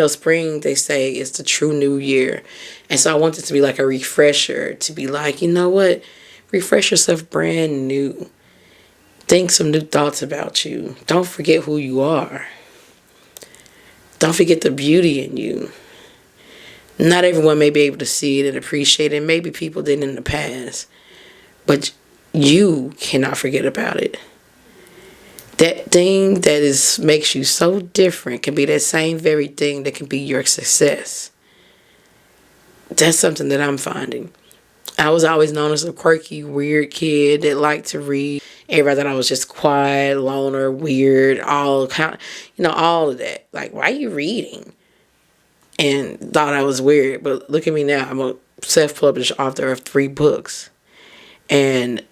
Spring, they say, is the true new year. And so I want it to be like a refresher, to be like, you know what? Refresh yourself brand new. Think some new thoughts about you. Don't forget who you are. Don't forget the beauty in you. Not everyone may be able to see it and appreciate it. Maybe people did in the past. But you cannot forget about it. That thing that makes you so different can be that same very thing that can be your success. That's something that I'm finding. I was always known as a quirky, weird kid that liked to read. Everybody thought I was just quiet, loner, weird, all of that. Like, why are you reading? And thought I was weird. But look at me now. I'm a self-published author of 3 books. And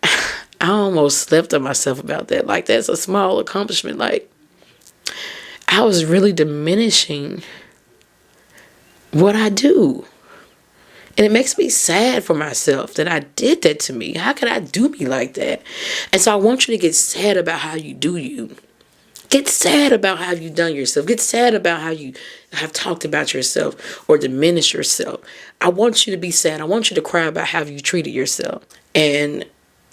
I almost slept on myself about that. Like, that's a small accomplishment. Like, I was really diminishing what I do. And it makes me sad for myself that I did that to me. How could I do me like that? And so I want you to get sad about how you do you. Get sad about how you've done yourself. Get sad about how you have talked about yourself or diminished yourself. I want you to be sad. I want you to cry about how you treated yourself. And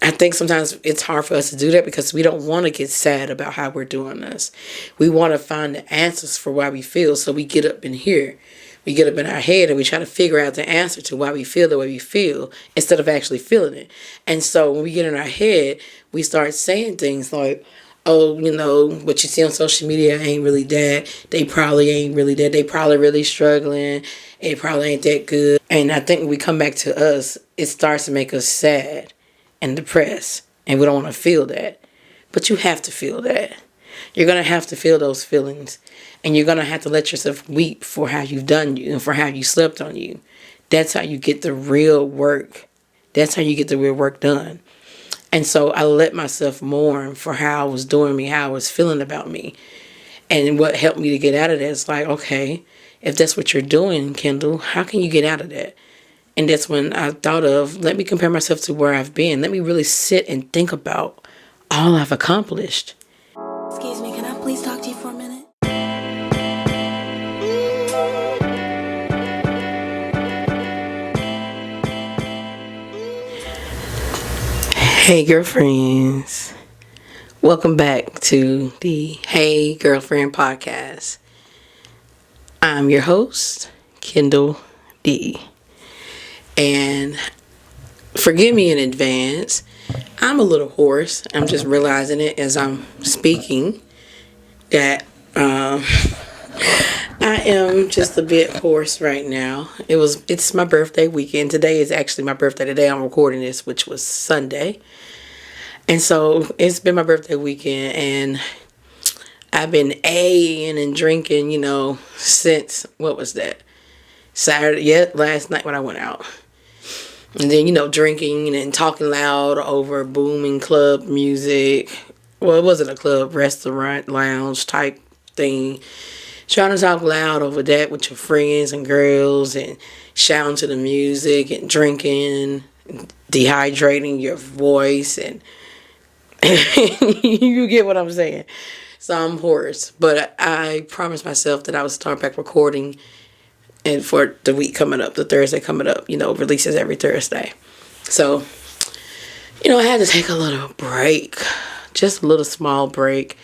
I think sometimes it's hard for us to do that because we don't want to get sad about how we're doing this. We want to find the answers for why we feel. So we get up in here. We get up in our head and we try to figure out the answer to why we feel the way we feel instead of actually feeling it. And so when we get in our head, we start saying things like, oh, what you see on social media ain't really that. They probably ain't really that. They probably really struggling. It probably ain't that good. And I think when we come back to us, it starts to make us sad and depressed. And we don't want to feel that. But you have to feel that. You're going to have to feel those feelings. And you're going to have to let yourself weep for how you've done you and for how you slept on you. That's how you get the real work. That's how you get the real work done. And so I let myself mourn for how I was doing me, how I was feeling about me. And what helped me to get out of that is like, okay, if that's what you're doing, Kindall, how can you get out of that? And that's when I thought of, let me compare myself to where I've been. Let me really sit and think about all I've accomplished. Excuse me, can I please talk to you for a minute? Hey, girlfriends. Welcome back to the Hey Girlfriend podcast. I'm your host, Kindall D. And forgive me in advance. I'm a little hoarse. I'm just realizing it as I'm speaking that I am just a bit hoarse right now. It's my birthday weekend. Today is actually my birthday. Today I'm recording this, which was Sunday. And so it's been my birthday weekend and I've been A-ing and drinking, since, what was that? Saturday, last night when I went out. And then, drinking and talking loud over booming club music. Well, it wasn't a club, restaurant, lounge type thing. Trying to talk loud over that with your friends and girls and shouting to the music and drinking, and dehydrating your voice. And you get what I'm saying. So I'm hoarse. But I promised myself that I would start back recording and for the week coming up, the Thursday coming up, releases every Thursday. So, I had to take a little break, just a little small break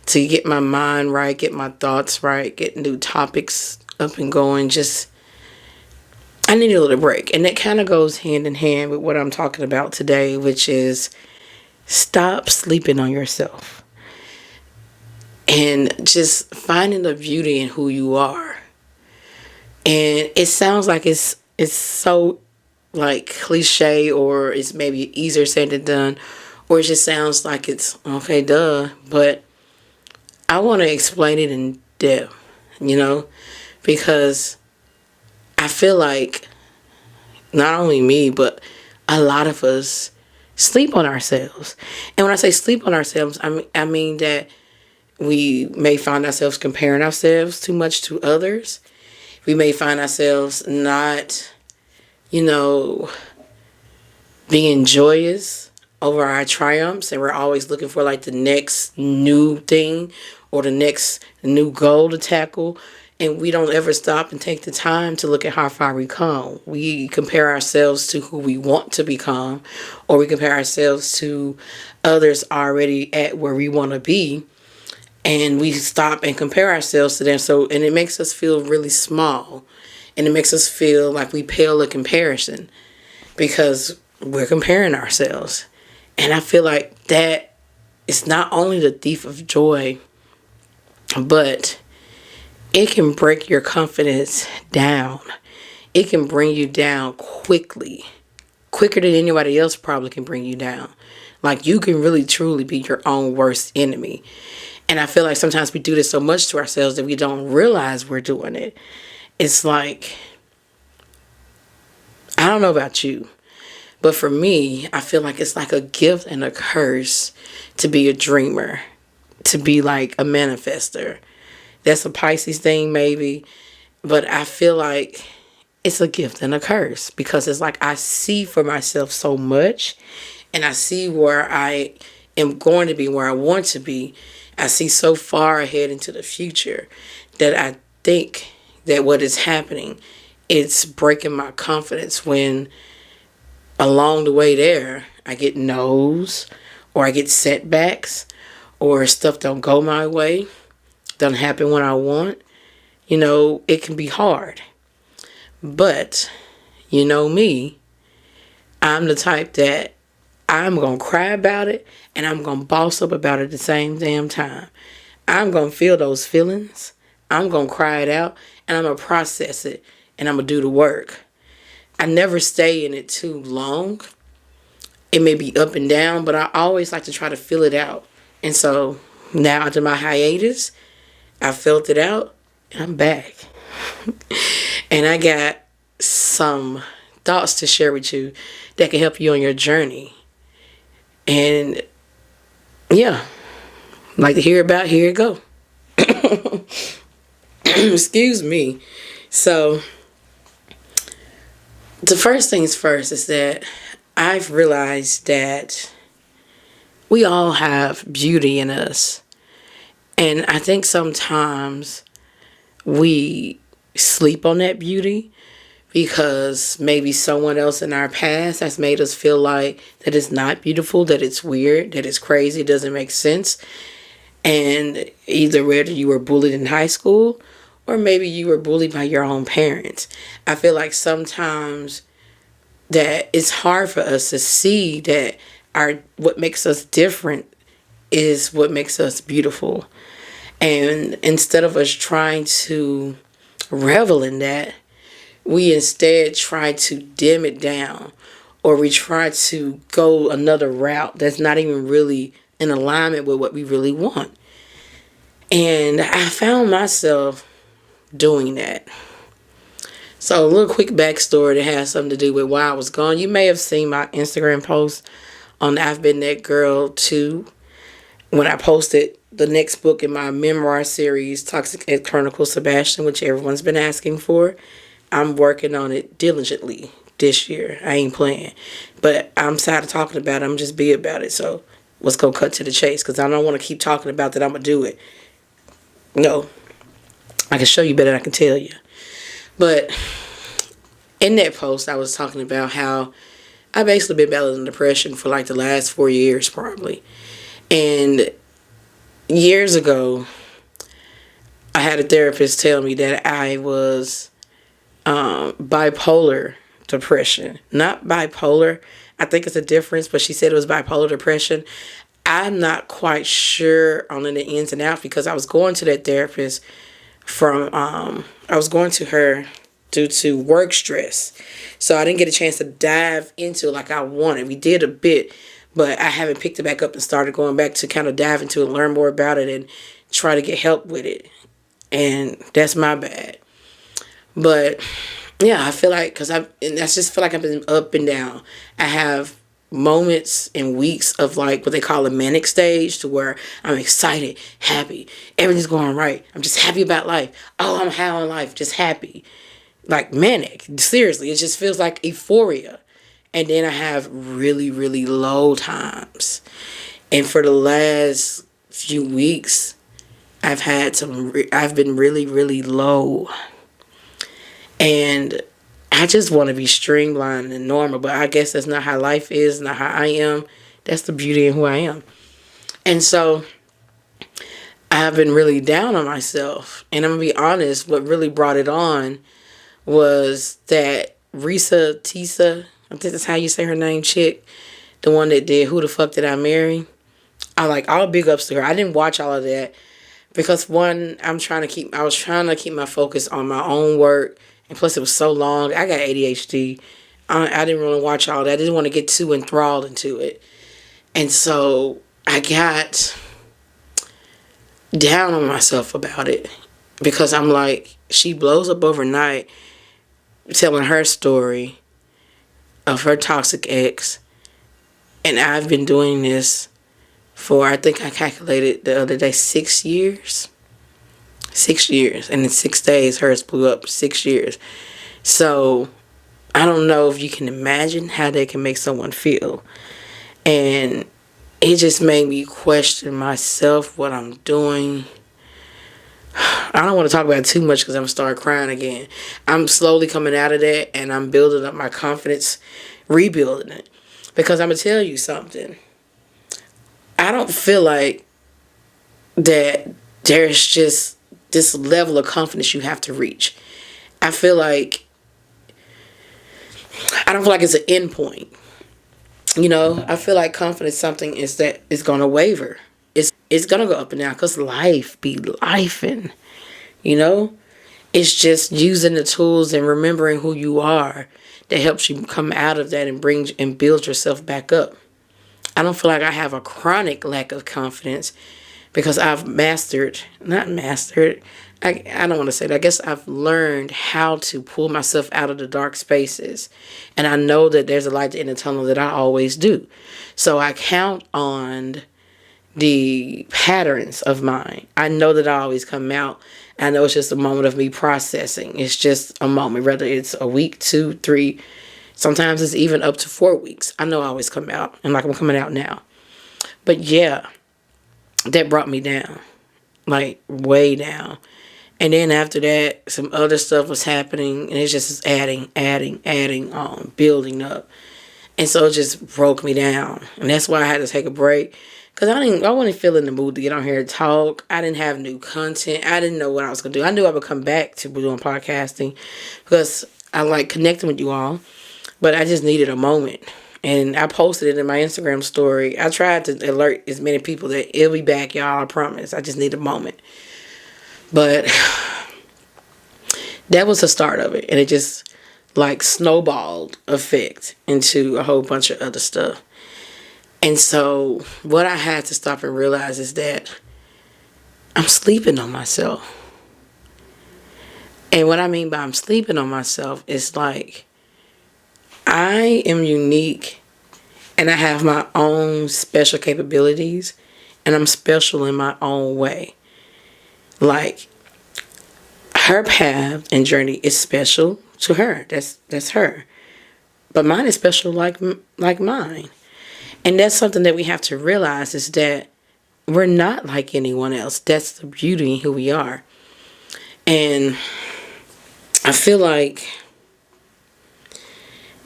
to get my mind right, get my thoughts right, get new topics up and going. I need a little break. And that kind of goes hand in hand with what I'm talking about today, which is stop sleeping on yourself and just finding the beauty in who you are. And it sounds like it's so like cliche, or it's maybe easier said than done, or it just sounds like it's okay, duh. But I want to explain it in depth, because I feel like not only me, but a lot of us sleep on ourselves. And when I say sleep on ourselves, I mean that we may find ourselves comparing ourselves too much to others. We may find ourselves not, being joyous over our triumphs, and we're always looking for like the next new thing or the next new goal to tackle. And we don't ever stop and take the time to look at how far we come. We compare ourselves to who we want to become, or we compare ourselves to others already at where we want to be. And we stop and compare ourselves to them. And it makes us feel really small. And it makes us feel like we pale in comparison because we're comparing ourselves. And I feel like that is not only the thief of joy, but it can break your confidence down. It can bring you down quickly, quicker than anybody else probably can bring you down. Like, you can really truly be your own worst enemy. And I feel like sometimes we do this so much to ourselves that we don't realize we're doing it. It's like, I don't know about you, but for me, I feel like it's like a gift and a curse to be a dreamer, to be like a manifester. That's a Pisces thing maybe, but I feel like it's a gift and a curse because it's like I see for myself so much, and I see where I am going to be, where I want to be. I see so far ahead into the future that I think that what is happening, it's breaking my confidence when along the way there I get no's, or I get setbacks, or stuff don't go my way, doesn't happen when I want. You know, it can be hard. But, you know me, I'm the type that I'm going to cry about it and I'm going to boss up about it at the same damn time. I'm going to feel those feelings. I'm going to cry it out and I'm going to process it and I'm going to do the work. I never stay in it too long. It may be up and down, but I always like to try to feel it out. And so now after my hiatus, I felt it out and I'm back. And I got some thoughts to share with you that can help you on your journey. And yeah, like to hear about, here it go. Excuse me. So the first things first is that I've realized that we all have beauty in us. And I think sometimes we sleep on that beauty because maybe someone else in our past has made us feel like that it's not beautiful, that it's weird, that it's crazy, it doesn't make sense. And either whether you were bullied in high school or maybe you were bullied by your own parents. I feel like sometimes that it's hard for us to see that what makes us different is what makes us beautiful. And instead of us trying to revel in that, we instead try to dim it down, or we try to go another route that's not even really in alignment with what we really want. And I found myself doing that. So a little quick backstory that has something to do with why I was gone. You may have seen my Instagram post on I've Been That Girl 2 when I posted the next book in my memoir series, Toxic Ex Chronicles Sebastian, which everyone's been asking for. I'm working on it diligently this year. I ain't playing. But I'm tired of talking about it. I'm just be about it. So let's go cut to the chase, because I don't want to keep talking about that I'm going to do it. No. I can show you better than I can tell you. But in that post, I was talking about how I basically been battling depression for like the last 4 years probably. And years ago, I had a therapist tell me that I was bipolar depression. Not bipolar. I think it's a difference, but she said it was bipolar depression. I'm not quite sure on the ins and outs because I was going to that therapist I was going to her due to work stress. So I didn't get a chance to dive into it like I wanted. We did a bit, but I haven't picked it back up and started going back to kind of dive into it and learn more about it and try to get help with it. And that's my bad. But yeah, I feel like, I just feel like I've been up and down. I have moments and weeks of like what they call a manic stage, to where I'm excited, happy, everything's going right. I'm just happy about life. Oh, I'm high on life, just happy. Like manic. Seriously, it just feels like euphoria. And then I have really, really low times. And for the last few weeks, I've been really, really low. And I just want to be streamlined and normal. But I guess that's not how life is, not how I am. That's the beauty in who I am. And so I've been really down on myself. And I'm going to be honest, what really brought it on was that Tisa, I think that's how you say her name, chick, the one that did Who the Fuck Did I Marry? All big ups to her. I didn't watch all of that because one, I was trying to keep my focus on my own work, and plus it was so long. I got ADHD. I didn't really watch all that. I didn't want to get too enthralled into it, and so I got down on myself about it because I'm like, she blows up overnight, telling her story of her toxic ex, and I've been doing this for, I think I calculated the other day, 6 years. 6 years. And in 6 days, hers blew up 6 years. So, I don't know if you can imagine how that can make someone feel. And it just made me question myself, what I'm doing. I don't want to talk about it too much because I'm going to start crying again. I'm slowly coming out of that, and I'm building up my confidence, rebuilding it. Because I'm going to tell you something. I don't feel like that there's just this level of confidence you have to reach. I don't feel like it's an end point. I feel like confidence something is that it's going to waver. It's going to go up and down because life be lifing. It's just using the tools and remembering who you are that helps you come out of that and build yourself back up. I don't feel like I have a chronic lack of confidence because I've not mastered, I don't want to say that. I guess I've learned how to pull myself out of the dark spaces. And I know that there's a light at the end of the tunnel that I always do. So I count on the patterns of mine. I know that I always come out. I know it's just a moment of me processing. It's just a moment, whether it's a week, 2, 3, sometimes it's even up to 4 weeks. I know I always come out, and like I'm coming out now. But yeah, that brought me down, like way down. And then after that, some other stuff was happening, and it just is adding on, building up. And so it just broke me down. And that's why I had to take a break. Because I wasn't feeling the mood to get on here and talk. I didn't have new content. I didn't know what I was going to do. I knew I would come back to doing podcasting because I like connecting with you all. But I just needed a moment. And I posted it in my Instagram story. I tried to alert as many people that it'll be back, y'all. I promise. I just need a moment. But that was the start of it. And it just snowballed effect into a whole bunch of other stuff. And so what I had to stop and realize is that I'm sleeping on myself. And what I mean by I'm sleeping on myself is like, I am unique and I have my own special capabilities and I'm special in my own way. Like, her path and journey is special to her. That's her. But mine is special like mine. And that's something that we have to realize is that we're not like anyone else. That's the beauty in who we are. And I feel like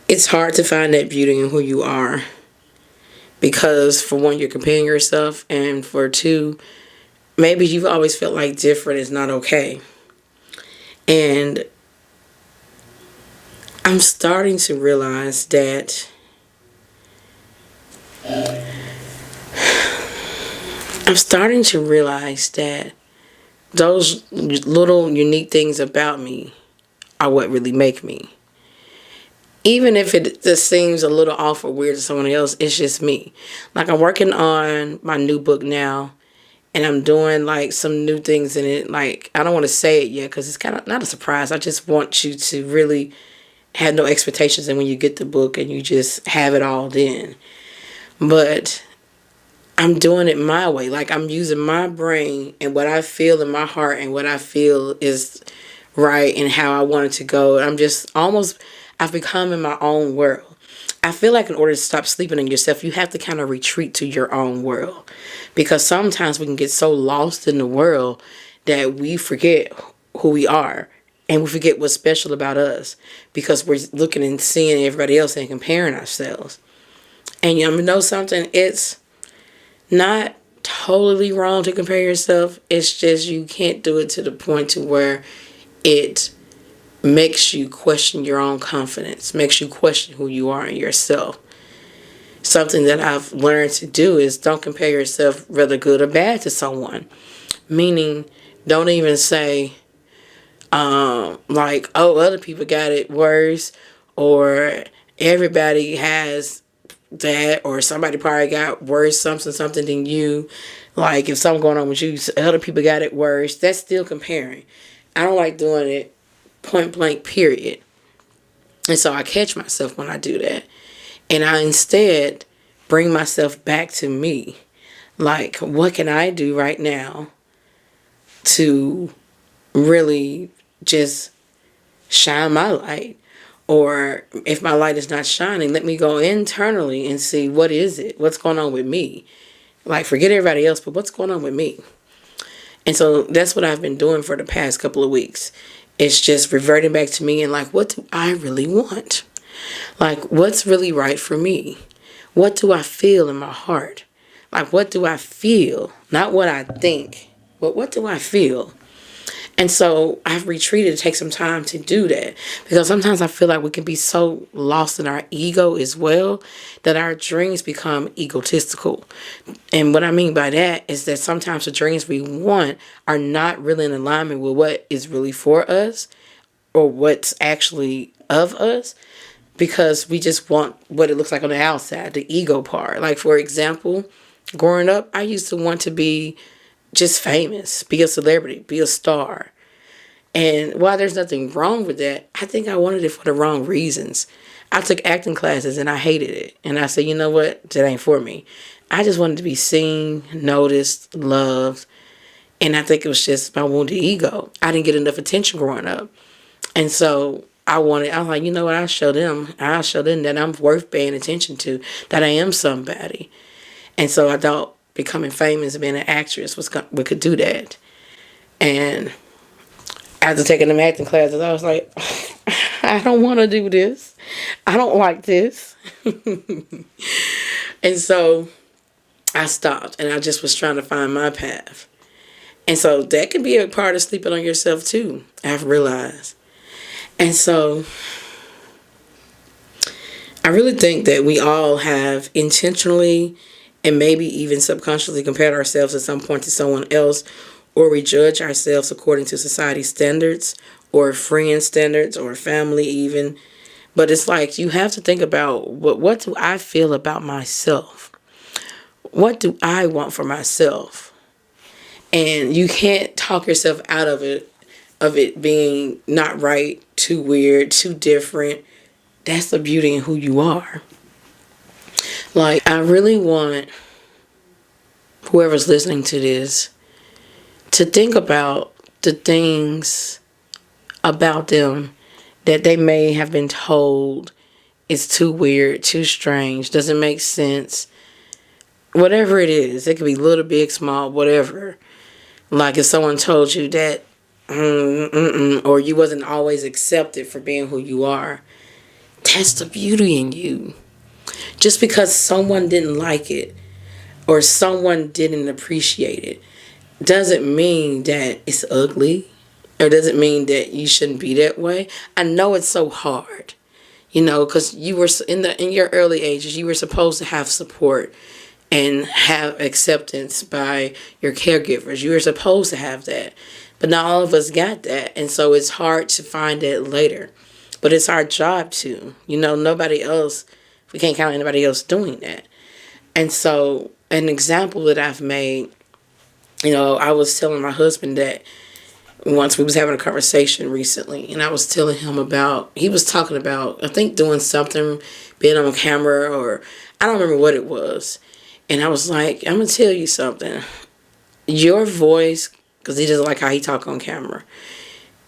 it's hard to find that beauty in who you are. Because for one, you're comparing yourself. And for two, maybe you've always felt like different is not okay. And I'm starting to realize that those little unique things about me are what really make me. Even if it just seems a little off or weird to someone else, it's just me. Like, I'm working on my new book now, and I'm doing some new things in it. Like, I don't want to say it yet because it's kind of not a surprise. I just want you to really have no expectations, and when you get the book and you just have it all then. But I'm doing it my way. Like, I'm using my brain and what I feel in my heart and what I feel is right and how I want it to go. I've become in my own world. I feel like in order to stop sleeping in yourself, you have to kind of retreat to your own world. Because sometimes we can get so lost in the world that we forget who we are. And we forget what's special about us. Because we're looking and seeing everybody else and comparing ourselves. And you know something? It's not totally wrong to compare yourself. It's just you can't do it to the point to where it makes you question your own confidence, makes you question who you are and yourself. Something that I've learned to do is don't compare yourself whether good or bad to someone. Meaning, don't even say, like, oh, other people got it worse, or everybody has that, or somebody probably got worse something than you. Like, if something going on with you, other people got it worse. That's still comparing. I don't like doing it point blank, period. And so I catch myself when I do that. And I instead bring myself back to me. Like, what can I do right now to really just shine my light? Or if my light is not shining, let me go internally and see, what is it? What's going on with me? Like, forget everybody else, but what's going on with me? And so that's what I've been doing for the past couple of weeks. It's just reverting back to me and like, what do I really want? Like, what's really right for me? What do I feel in my heart? Like, what do I feel? Not what I think, but what do I feel? And so I've retreated to take some time to do that, because sometimes I feel like we can be so lost in our ego as well that our dreams become egotistical. And what I mean by that is that sometimes the dreams we want are not really in alignment with what is really for us or what's actually of us, because we just want what it looks like on the outside, the ego part. Like, for example, growing up, I used to want to be just famous, be a celebrity, be a star. And while there's nothing wrong with that, I think I wanted it for the wrong reasons. I took acting classes and I hated it. And I said, you know what? That ain't for me. I just wanted to be seen, noticed, loved. And I think it was just my wounded ego. I didn't get enough attention growing up. And so I was like, you know what? I'll show them that I'm worth paying attention to, that I am somebody. And so I thought becoming famous and being an actress we could do that. And after taking them acting classes, I was like, I don't want to do this. I don't like this. And so I stopped and I just was trying to find my path. And so that can be a part of sleeping on yourself too, I've realized. And so I really think that we all have intentionally and maybe even subconsciously compared ourselves at some point to someone else, or we judge ourselves according to society's standards or friend standards or family even. But it's like you have to think about, what do I feel about myself? What do I want for myself? And you can't talk yourself out of it being not right, too weird, too different. That's the beauty in who you are. Like, I really want whoever's listening to this to think about the things about them that they may have been told is too weird, too strange, doesn't make sense. Whatever it is, it could be little, big, small, whatever. Like if someone told you that, or you wasn't always accepted for being who you are, that's the beauty in you. Just because someone didn't like it or someone didn't appreciate it doesn't mean that it's ugly, or doesn't mean that you shouldn't be that way. I know it's so hard, because you were in your early ages, you were supposed to have support and have acceptance by your caregivers. You were supposed to have that, but not all of us got that, and so it's hard to find that later. But it's our job to, nobody else. We can't count anybody else doing that. And so an example that I've made, I was telling my husband that once we was having a conversation recently, and I was telling him he was talking about, I think doing something, being on camera, or I don't remember what it was. And I was like, I'm going to tell you something. Your voice, because he doesn't like how he talk on camera.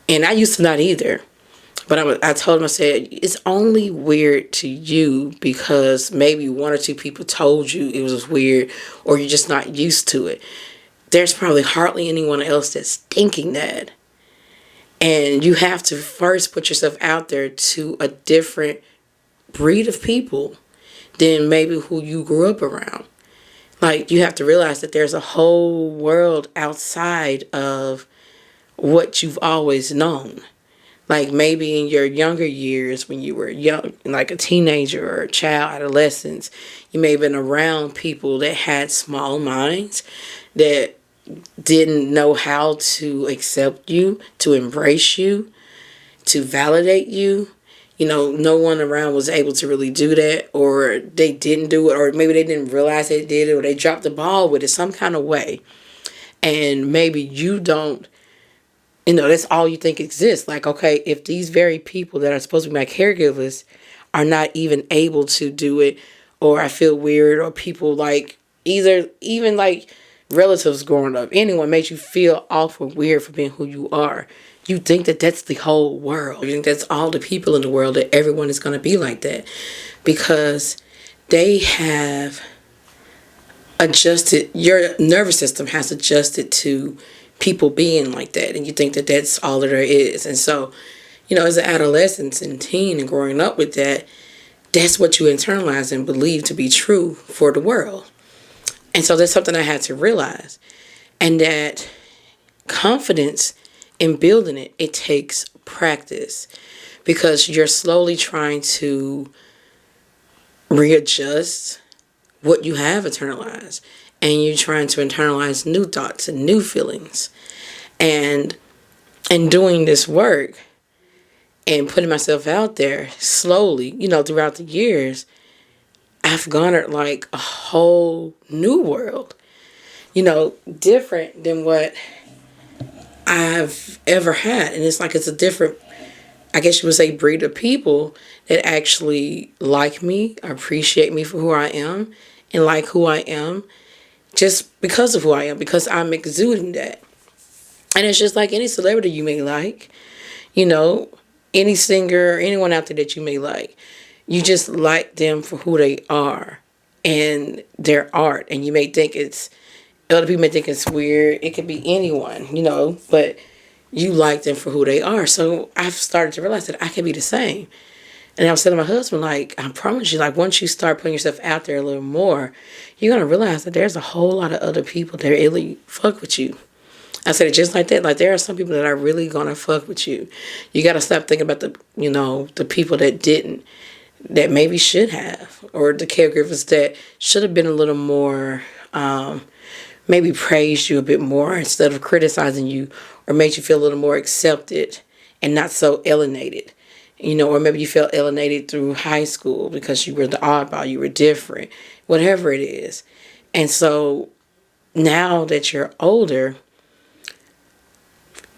And I used to not either. But I told him, I said, it's only weird to you because maybe one or two people told you it was weird, or you're just not used to it. There's probably hardly anyone else that's thinking that. And you have to first put yourself out there to a different breed of people than maybe who you grew up around. Like, you have to realize that there's a whole world outside of what you've always known. Like, maybe in your younger years when you were young, like a teenager or a child, adolescence, you may have been around people that had small minds, that didn't know how to accept you, to embrace you, to validate you. You know, no one around was able to really do that, or they didn't do it, or maybe they didn't realize they did it, or they dropped the ball with it some kind of way. And maybe you don't, that's all you think exists. Like, okay, if these very people that are supposed to be my caregivers are not even able to do it, or I feel weird, or people like, even like relatives growing up, anyone makes you feel awful weird for being who you are. You think that that's the whole world. You think that's all the people in the world, that everyone is going to be like that. Because they have adjusted, your nervous system has adjusted to people being like that. And you think that that's all that there is. And so, as an adolescent and teen and growing up with that, that's what you internalize and believe to be true for the world. And so that's something I had to realize. And that confidence in building it takes practice, because you're slowly trying to readjust what you have internalized, and you're trying to internalize new thoughts and new feelings. And doing this work and putting myself out there slowly, throughout the years, I've garnered like a whole new world, different than what I've ever had. And it's like, it's a different, I guess you would say, breed of people that actually like me, appreciate me for who I am, and like who I am just because of who I am, because I'm exuding that. And it's just like any celebrity you may like, any singer, anyone out there that you may like. You just like them for who they are and their art. And you may think other people may think it's weird. It could be anyone, but you like them for who they are. So I've started to realize that I can be the same. And I was telling my husband, like, I promise you, like, once you start putting yourself out there a little more, you're going to realize that there's a whole lot of other people that really fuck with you. I said it just like that. Like, there are some people that are really going to fuck with you. You got to stop thinking about the people that didn't, that maybe should have, or the caregivers that should have been a little more, maybe praised you a bit more instead of criticizing you, or made you feel a little more accepted and not so alienated. Or maybe you felt alienated through high school because you were the oddball, you were different, whatever it is. And so now that you're older,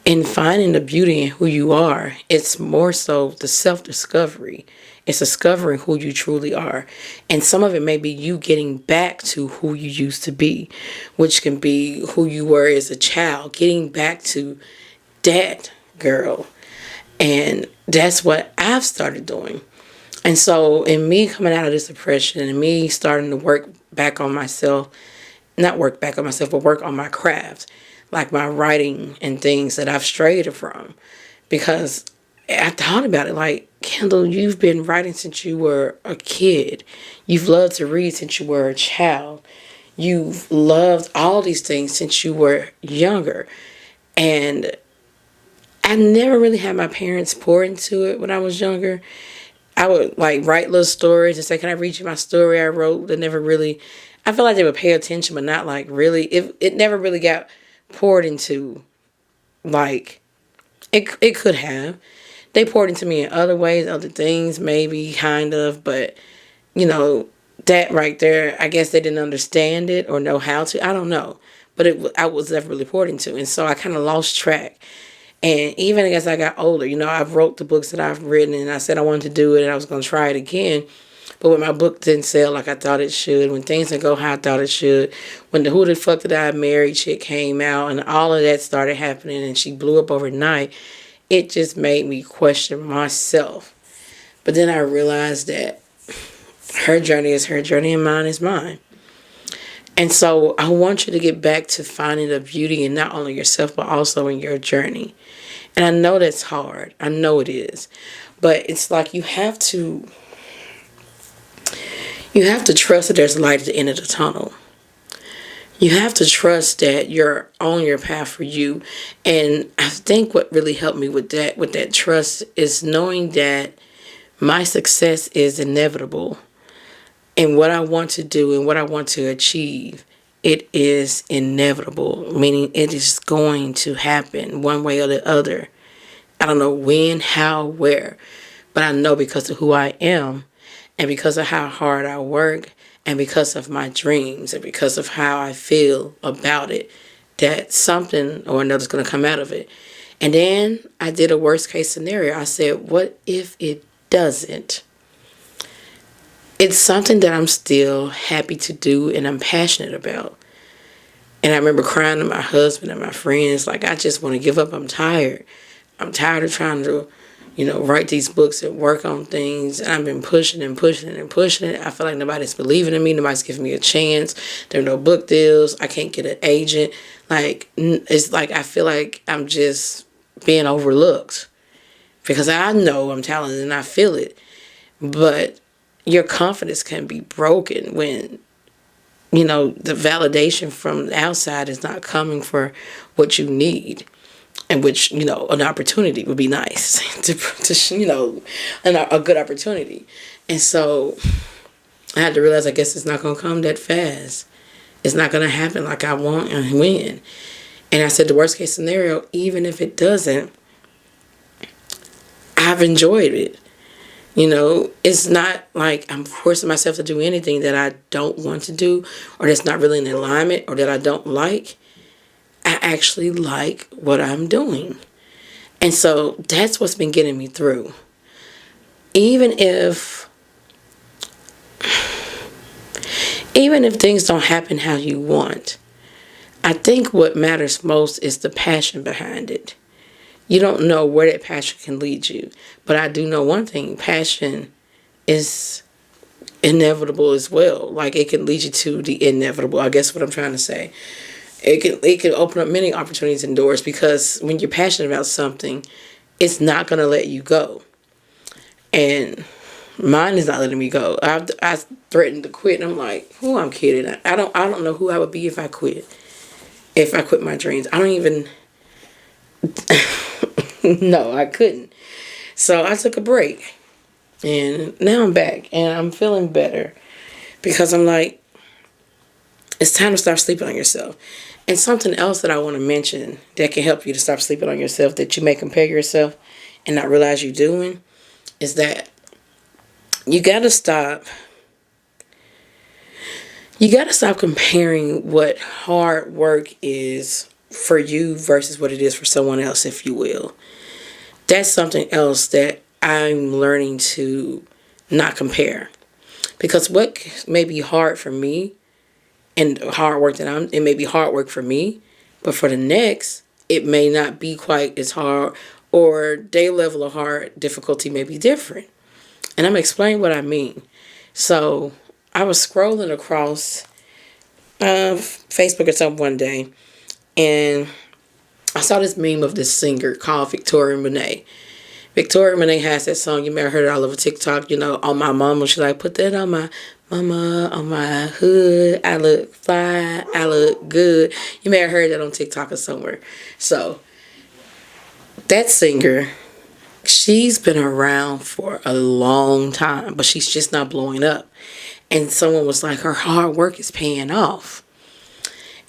in finding the beauty in who you are, it's more so the self-discovery. It's discovering who you truly are. And some of it may be you getting back to who you used to be, which can be who you were as a child, getting back to that girl. And that's what I've started doing. And so in me coming out of this depression and me starting to work back on myself, not work back on myself, but work on my craft, like my writing and things that I've strayed from. Because I thought about it like, Kindall, you've been writing since you were a kid. You've loved to read since you were a child. You've loved all these things since you were younger. And I never really had my parents pour into it when I was younger. I would like write little stories and say, can I read you my story I wrote? They never really, I feel like they would pay attention, but not like really. It never really got poured into, like, it could have. They poured into me in other ways, other things, maybe, kind of, but, that right there, I guess they didn't understand it or know how to. I don't know. But I was never really poured into. And so I kind of lost track. And even as I got older, I've wrote the books that I've written, and I said I wanted to do it and I was going to try it again. But when my book didn't sell like I thought it should, when things didn't go how I thought it should, when the Who the Fuck Did I Marry chick came out and all of that started happening and she blew up overnight, it just made me question myself. But then I realized that her journey is her journey and mine is mine. And so I want you to get back to finding the beauty in not only yourself, but also in your journey. And I know that's hard. I know it is. But it's like you have to trust that there's light at the end of the tunnel. You have to trust that you're on your path for you. And I think what really helped me with that trust is knowing that my success is inevitable. And what I want to do and what I want to achieve, it is inevitable, meaning it is going to happen one way or the other. I don't know when, how, where, but I know because of who I am and because of how hard I work and because of my dreams and because of how I feel about it, that something or another is going to come out of it. And then I did a worst case scenario. I said, what if it doesn't? It's something that I'm still happy to do and I'm passionate about. And I remember crying to my husband and my friends, like, I just want to give up. I'm tired. I'm tired of trying to, write these books and work on things. And I've been pushing and pushing and pushing it. I feel like nobody's believing in me. Nobody's giving me a chance. There are no book deals. I can't get an agent. Like, it's like I feel like I'm just being overlooked. Because I know I'm talented and I feel it. But your confidence can be broken when, the validation from the outside is not coming for what you need. And which, an opportunity would be nice a good opportunity. And so I had to realize, I guess it's not going to come that fast. It's not going to happen like I want and when. And I said, the worst case scenario, even if it doesn't, I've enjoyed it. It's not like I'm forcing myself to do anything that I don't want to do or that's not really in alignment or that I don't like. I actually like what I'm doing. And so that's what's been getting me through. Even if things don't happen how you want, I think what matters most is the passion behind it. You don't know where that passion can lead you. But I do know one thing. Passion is inevitable as well. Like, it can lead you to the inevitable. I guess what I'm trying to say. It can open up many opportunities and doors because when you're passionate about something, it's not going to let you go. And mine is not letting me go. I threatened to quit. And I'm like, who I'm kidding. I don't know who I would be if I quit. If I quit my dreams. I don't even... No, I couldn't. So I took a break. And now I'm back. And I'm feeling better. Because I'm like, it's time to stop sleeping on yourself. And something else that I want to mention that can help you to stop sleeping on yourself, that you may compare yourself and not realize you're doing, is that you got to stop comparing what hard work is for you versus what it is for someone else, if you will. That's something else that I'm learning to not compare. Because what may be hard for me and hard work it may be hard work for me, but for the next, it may not be quite as hard, or their level of hard difficulty may be different. And I'm going to explain what I mean. So I was scrolling across Facebook or something one day, and I saw this meme of this singer called Victoria Monet. Victoria Monet has that song, you may have heard it all over TikTok, on my mama. She like, put that on my mama, on my hood. I look fly, I look good. You may have heard that on TikTok or somewhere. So, that singer, she's been around for a long time, but she's just not blowing up. And someone was like, her hard work is paying off.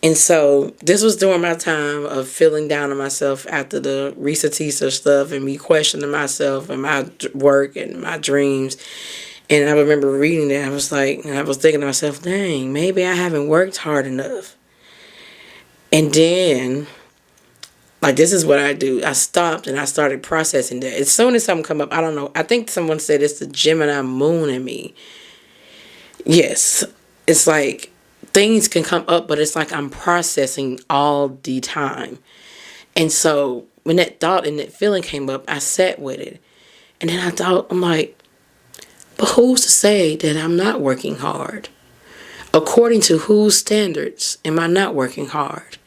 And so this was during my time of feeling down on myself after the Risa Tisa stuff and me questioning myself and my work and my dreams. And I remember reading that. I was thinking to myself, dang, maybe I haven't worked hard enough. And then, like, this is what I do. I stopped and I started processing that. As soon as something come up, I don't know. I think someone said it's the Gemini moon in me. Yes. It's like things can come up, but it's like I'm processing all the time. And so when that thought and that feeling came up, I sat with it. And then I thought, I'm like, but who's to say that I'm not working hard? According to whose standards am I not working hard?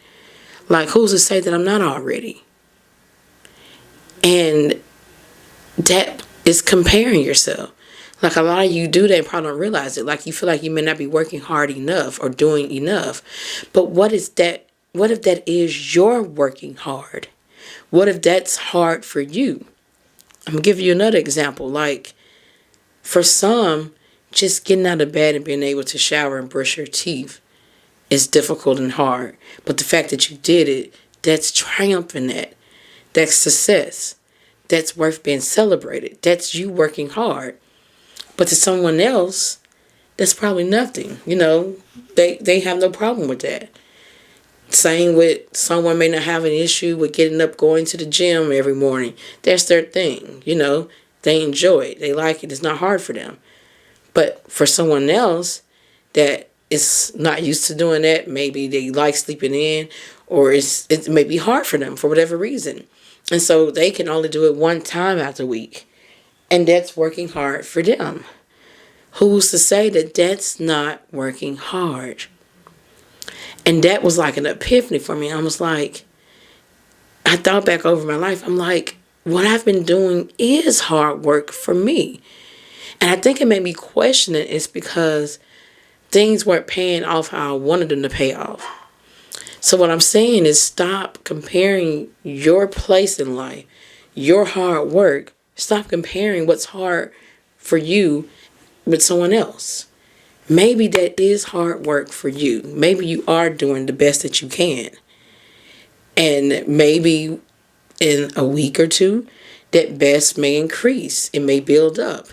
Like, who's to say that I'm not already? And that is comparing yourself. Like, a lot of you do that and probably don't realize it. Like, you feel like you may not be working hard enough or doing enough. But what is that? What if that is your working hard? What if that's hard for you? I'm going to give you another example. Like, for some, just getting out of bed and being able to shower and brush your teeth is difficult and hard. But the fact that you did it, that's triumph in that. That's success. That's worth being celebrated. That's you working hard. But to someone else, that's probably nothing. You know, they have no problem with that. Same with someone may not have an issue with getting up, going to the gym every morning. That's their thing. You know, they enjoy it. They like it. It's not hard for them. But for someone else that is not used to doing that, maybe they like sleeping in, or it may be hard for them for whatever reason. And so they can only do it one time out the week. And that's working hard for them. Who's to say that that's not working hard? And that was like an epiphany for me. I was like, I thought back over my life. I'm like, what I've been doing is hard work for me. And I think it made me question it is because things weren't paying off how I wanted them to pay off. So what I'm saying is stop comparing your place in life, your hard work. Stop comparing what's hard for you with someone else. Maybe that is hard work for you. Maybe you are doing the best that you can. And maybe in a week or two, that best may increase. It may build up.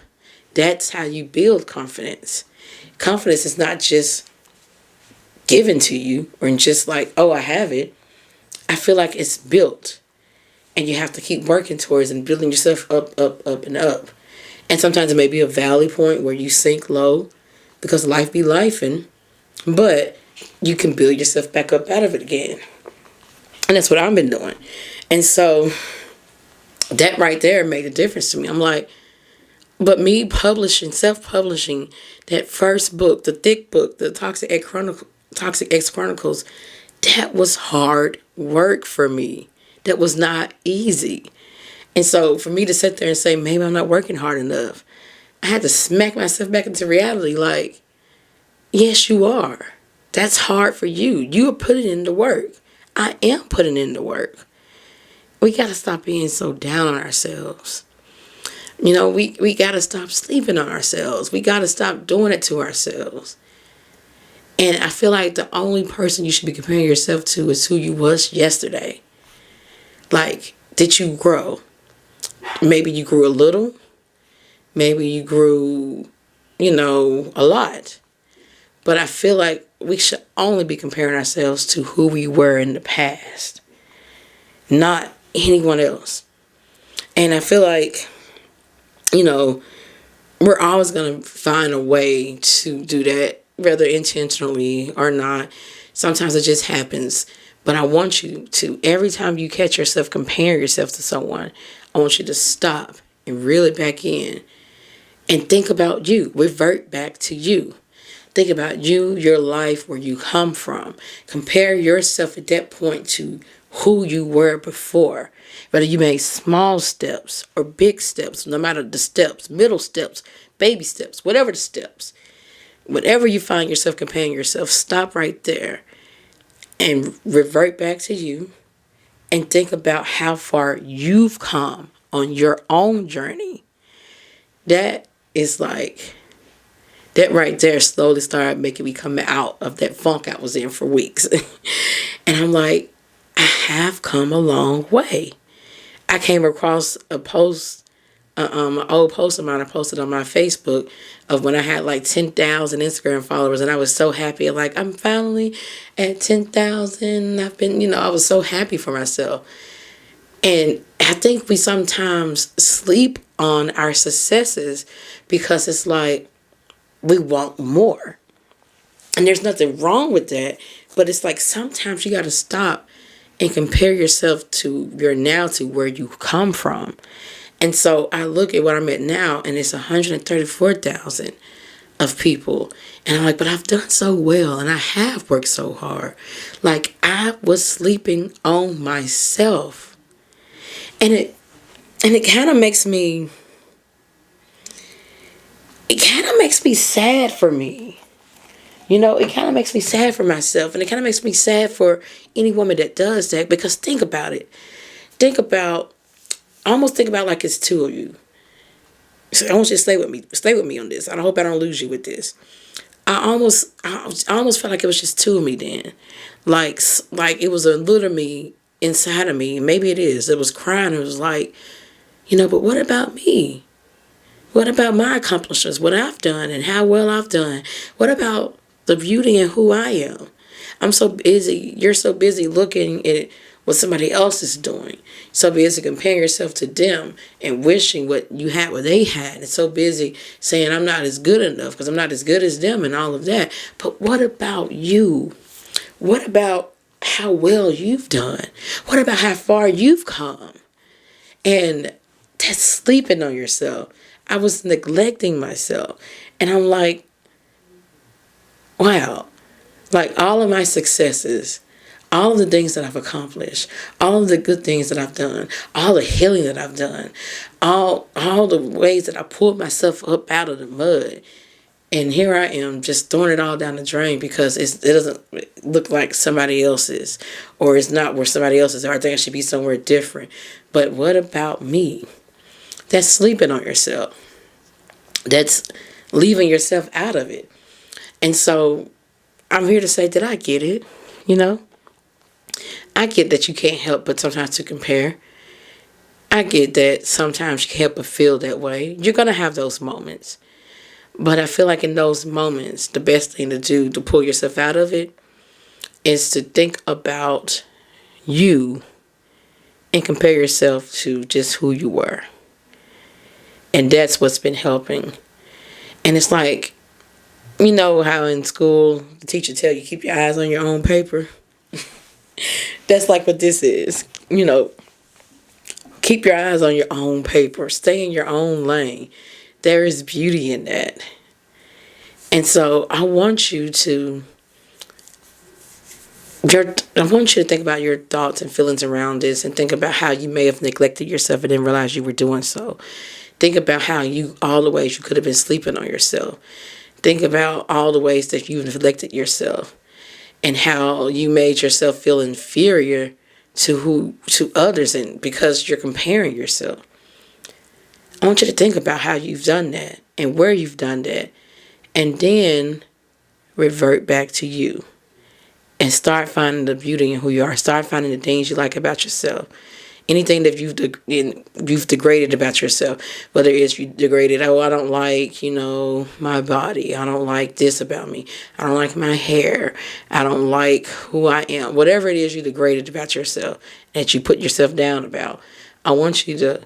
That's how you build confidence. Confidence is not just given to you or just like, oh, I have it. I feel like it's built. And you have to keep working towards and building yourself up, and up. And sometimes it may be a valley point where you sink low because life be lifing. But you can build yourself back up out of it again. And that's what I've been doing. And so that right there made a difference to me. I'm like, but me publishing, self-publishing that first book, the thick book, the Toxic Ex Chronicles, that was hard work for me. That was not easy. And so for me to sit there and say, maybe I'm not working hard enough, I had to smack myself back into reality like, yes, you are. That's hard for you. You are putting in the work. I am putting in the work. We got to stop being so down on ourselves. You know, we got to stop sleeping on ourselves. We got to stop doing it to ourselves. And I feel like the only person you should be comparing yourself to is who you was yesterday. Like, did you grow? Maybe you grew a little. Maybe you grew, a lot. But I feel like we should only be comparing ourselves to who we were in the past, not anyone else. And I feel like, we're always going to find a way to do that, whether intentionally or not. Sometimes it just happens. But I want you to, every time you catch yourself comparing yourself to someone, I want you to stop and reel it back in and think about you. Revert back to you. Think about you, your life, where you come from. Compare yourself at that point to who you were before. Whether you made small steps or big steps, no matter the steps, middle steps, baby steps, whatever the steps. Whatever you find yourself comparing yourself, stop right there and revert back to you and think about how far you've come on your own journey. That is like, that right there slowly started making me come out of that funk I was in for weeks. And I'm like, I have come a long way. I came across a post, an old post of mine I posted on my Facebook of when I had like 10,000 Instagram followers, and I was so happy. Like, I'm finally at 10,000. I've been, I was so happy for myself. And I think we sometimes sleep on our successes because it's like we want more. And there's nothing wrong with that. But it's like sometimes you got to stop and compare yourself to your now to where you come from. And so I look at what I'm at now, and it's 134,000 of people. And I'm like, but I've done so well, and I have worked so hard. Like, I was sleeping on myself. And it kind of makes me, sad for me. You know, it kind of makes me sad for myself, and it kind of makes me sad for any woman that does that, because think about it. Almost think about like it's two of you. So I want you to stay with me on this. I hope I don't lose you with this. I almost felt like it was just two of me then. Like it was a little me inside of me. Maybe it is. It was crying. It was like, but what about me? What about my accomplishments? What I've done and how well I've done? What about the beauty in who I am? I'm so busy. You're so busy looking at what somebody else is doing. So busy comparing yourself to them and wishing what you had, what they had. And so busy saying I'm not as good enough because I'm not as good as them and all of that. But what about you? What about how well you've done? What about how far you've come? And that's sleeping on yourself. I was neglecting myself. And I'm like, wow. Like all of my successes, all of the things that I've accomplished, all of the good things that I've done, all the healing that I've done, all the ways that I pulled myself up out of the mud. And here I am just throwing it all down the drain because it doesn't look like somebody else's, or it's not where somebody else's, or I think I should be somewhere different. But what about me? That's sleeping on yourself. That's leaving yourself out of it. And so I'm here to say that I get it, I get that you can't help but sometimes to compare. I get that sometimes you can't help but feel that way. You're going to have those moments. But I feel like in those moments, the best thing to do to pull yourself out of it is to think about you and compare yourself to just who you were. And that's what's been helping. And it's like, you know how in school the teacher tell you keep your eyes on your own paper? That's like what this is. Keep your eyes on your own paper. Stay in your own lane. There is beauty in that. And so I want you to think about your thoughts and feelings around this, and think about how you may have neglected yourself and didn't realize you were doing so. Think about all the ways you could have been sleeping on yourself. Think about all the ways that you've neglected yourself and how you made yourself feel inferior to others, and because you're comparing yourself. I want you to think about how you've done that and where you've done that, and then revert back to you and start finding the beauty in who you are. Start finding the things you like about yourself. Anything that you've degraded about yourself, whether it's you degraded, I don't like, my body. I don't like this about me. I don't like my hair. I don't like who I am. Whatever it is you degraded about yourself, that you put yourself down about, I want you to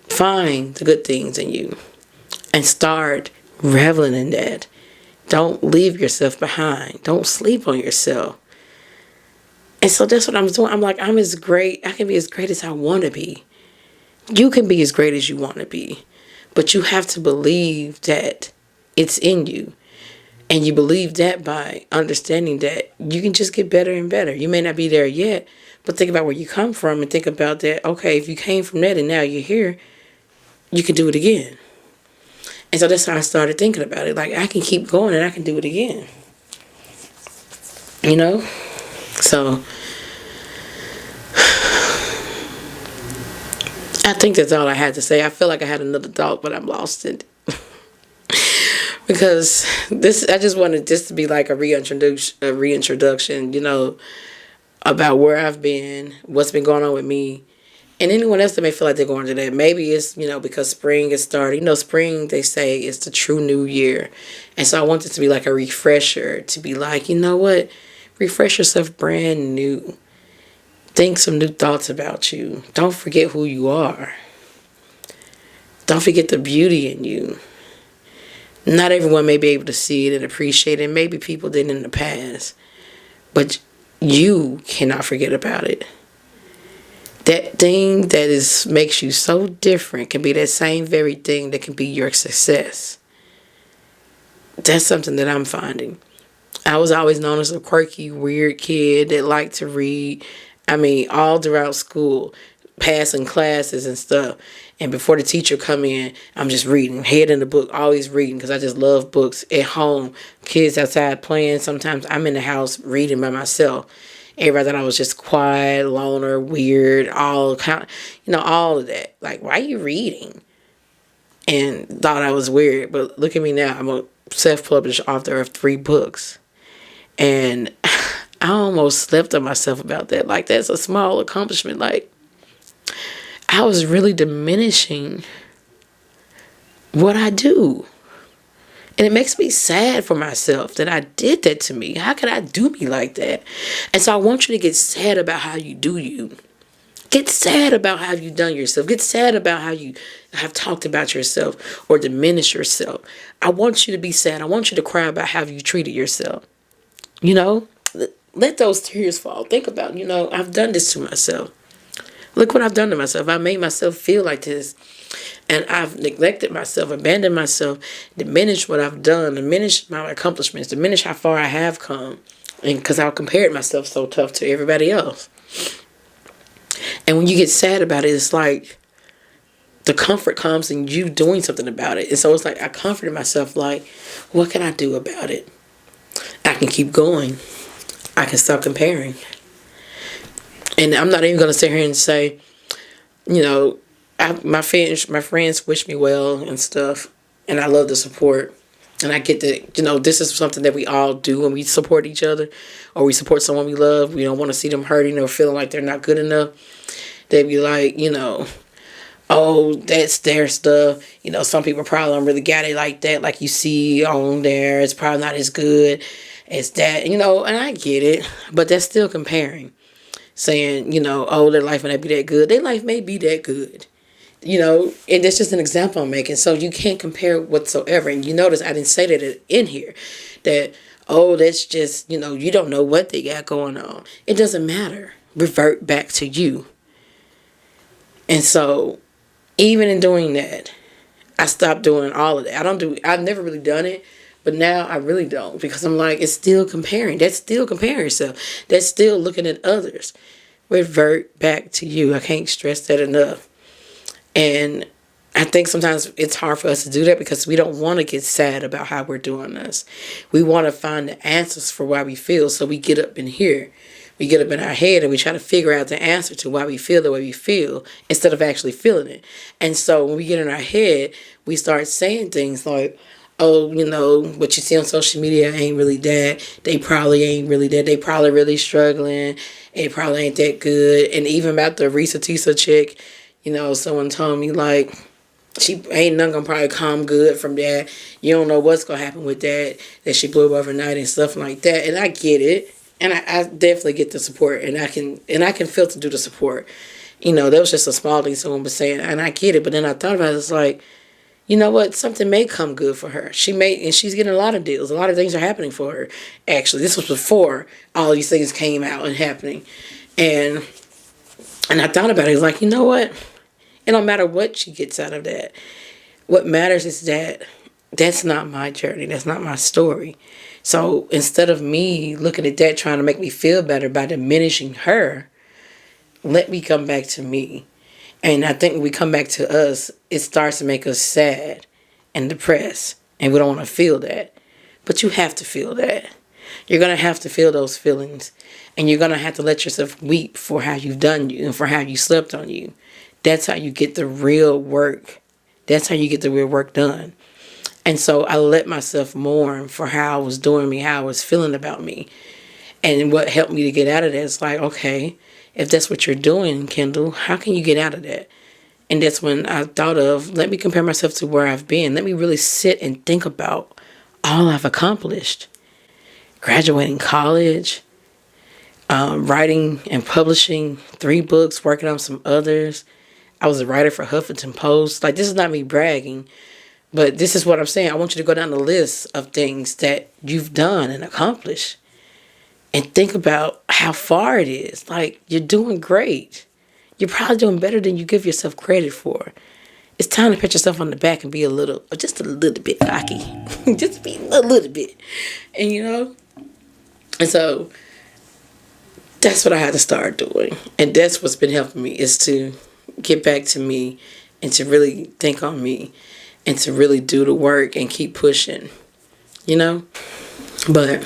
find the good things in you and start reveling in that. Don't leave yourself behind. Don't sleep on yourself. And so that's what I'm doing. I'm like, I'm as great. I can be as great as I want to be. You can be as great as you want to be. But you have to believe that it's in you. And you believe that by understanding that you can just get better and better. You may not be there yet, but think about where you come from and think about that. Okay, if you came from that and now you're here, you can do it again. And so that's how I started thinking about it. Like, I can keep going and I can do it again. So I think that's all I had to say. I feel like I had another thought, but I'm lost in it. Because I just wanted this to be like a reintroduction, about where I've been, what's been going on with me. And anyone else that may feel like they're going through that, maybe it's, because spring is starting. Spring, they say, is the true new year. And so I want it to be like a refresher, to be like, you know what? Refresh yourself brand new. Think some new thoughts about you. Don't forget who you are. Don't forget the beauty in you. Not everyone may be able to see it and appreciate it. Maybe people did in the past. But you cannot forget about it. That thing that makes you so different can be that same very thing that can be your success. That's something that I'm finding. I was always known as a quirky, weird kid that liked to read. I mean, all throughout school, passing classes and stuff. And before the teacher come in, I'm just reading, head in the book, always reading because I just love books. At home, kids outside playing. Sometimes I'm in the house reading by myself. Everybody thought I was just quiet, loner, weird, all kind of, all of that. Like, why are you reading? And thought I was weird. But look at me now. I'm a self-published author of 3 books. And I almost slept on myself about that. Like, that's a small accomplishment. Like, I was really diminishing what I do. And it makes me sad for myself that I did that to me. How could I do me like that? And so I want you to get sad about how you do you. Get sad about how you've done yourself. Get sad about how you have talked about yourself or diminished yourself. I want you to be sad. I want you to cry about how you treated yourself. Let those tears fall. Think about, I've done this to myself. Look what I've done to myself. I made myself feel like this. And I've neglected myself, abandoned myself, diminished what I've done, diminished my accomplishments, diminished how far I have come. And because I've compared myself so tough to everybody else. And when you get sad about it, it's like the comfort comes in you doing something about it. And so it's like I comforted myself like, what can I do about it? I can keep going. I can stop comparing. And I'm not even going to sit here and say, my friends wish me well and stuff. And I love the support. And I get that, this is something that we all do when we support each other or we support someone we love. We don't want to see them hurting or feeling like they're not good enough. They'd be like, oh, that's their stuff. Some people probably don't really got it like that. Like you see on there, it's probably not as good as that, and I get it. But that's still comparing. Saying, oh, their life may not be that good. Their life may be that good. And that's just an example I'm making. So you can't compare whatsoever. And you notice I didn't say that in here. That, oh, that's just, you don't know what they got going on. It doesn't matter. Revert back to you. And so, even in doing that, I stopped doing all of that. I've never really done it. But now I really don't. Because I'm like, it's still comparing. That's still comparing yourself. That's still looking at others. Revert back to you. I can't stress that enough. And I think sometimes it's hard for us to do that because we don't want to get sad about how we're doing this. We want to find the answers for why we feel. So we get up in here. We get up in our head and we try to figure out the answer to why we feel the way we feel instead of actually feeling it. And so when we get in our head, we start saying things like, oh, what you see on social media ain't really that. They probably ain't really that. They probably really struggling. It probably ain't that good. And even about the Risa Tisa chick, someone told me, like, she ain't nothing gonna probably come good from that. You don't know what's gonna happen with that she blew up overnight and stuff like that. And I get it. And I definitely get the support. And I can filter through the support. That was just a small thing someone was saying. And I get it. But then I thought about it. It's like, you know what? Something may come good for her. And she's getting a lot of deals. A lot of things are happening for her. Actually, this was before all these things came out and happening. And I thought about it. It's like, you know what? It don't matter what she gets out of that. What matters is that that's not my journey. That's not my story. So instead of me looking at that trying to make me feel better by diminishing her, let me come back to me. And I think when we come back to us, it starts to make us sad and depressed. And we don't want to feel that. But you have to feel that. You're going to have to feel those feelings. And you're going to have to let yourself weep for how you've done you and for how you slept on you. That's how you get the real work. That's how you get the real work done. And so I let myself mourn for how I was doing me, how I was feeling about me. And what helped me to get out of that is like, okay, if that's what you're doing, Kindall, how can you get out of that? And that's when I thought of, let me compare myself to where I've been. Let me really sit and think about all I've accomplished. Graduating college, writing and publishing 3 books, working on some others. I was a writer for Huffington Post. Like, this is not me bragging, but this is what I'm saying. I want you to go down the list of things that you've done and accomplished. and think about how far it is. Like, you're doing great. You're probably doing better than you give yourself credit for. It's time to pat yourself on the back and be just a little bit cocky. Just be a little bit. And and so that's what I had to start doing. And that's what's been helping me, is to get back to me and to really think on me and to really do the work and keep pushing, But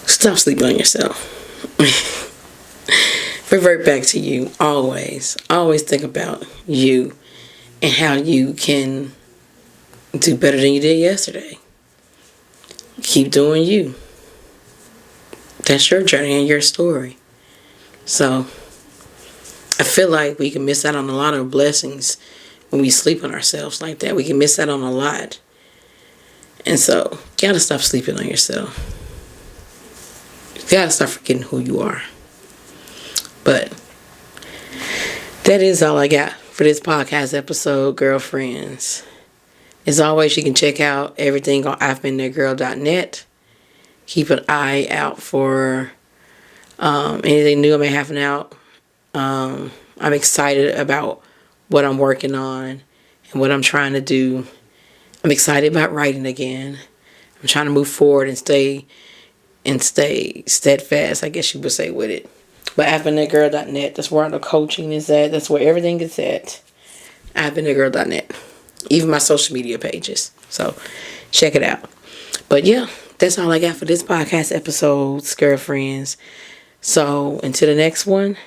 stop sleeping on yourself. Revert back to you always. Always think about you and how you can do better than you did yesterday. Keep doing you. That's your journey and your story. So I feel like we can miss out on a lot of blessings when we sleep on ourselves like that. We can miss out on a lot. And so you gotta stop sleeping on yourself. You gotta start forgetting who you are. But that is all I got for this podcast episode, girlfriends. As always, you can check out everything on I'veBeenThatGirl.net. Keep an eye out for anything new I may have out. I'm excited about what I'm working on and what I'm trying to do. I'm excited about writing again. I'm trying to move forward and stay steadfast, I guess you would say, with it. But I'veBeenThatGirl.net, that's where the coaching is at. That's where everything is at. I'veBeenThatGirl.net. Even my social media pages. So check it out. But yeah, that's all I got for this podcast episode, girlfriends. So until the next one,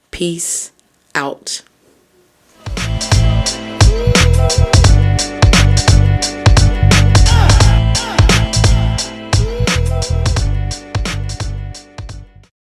peace out.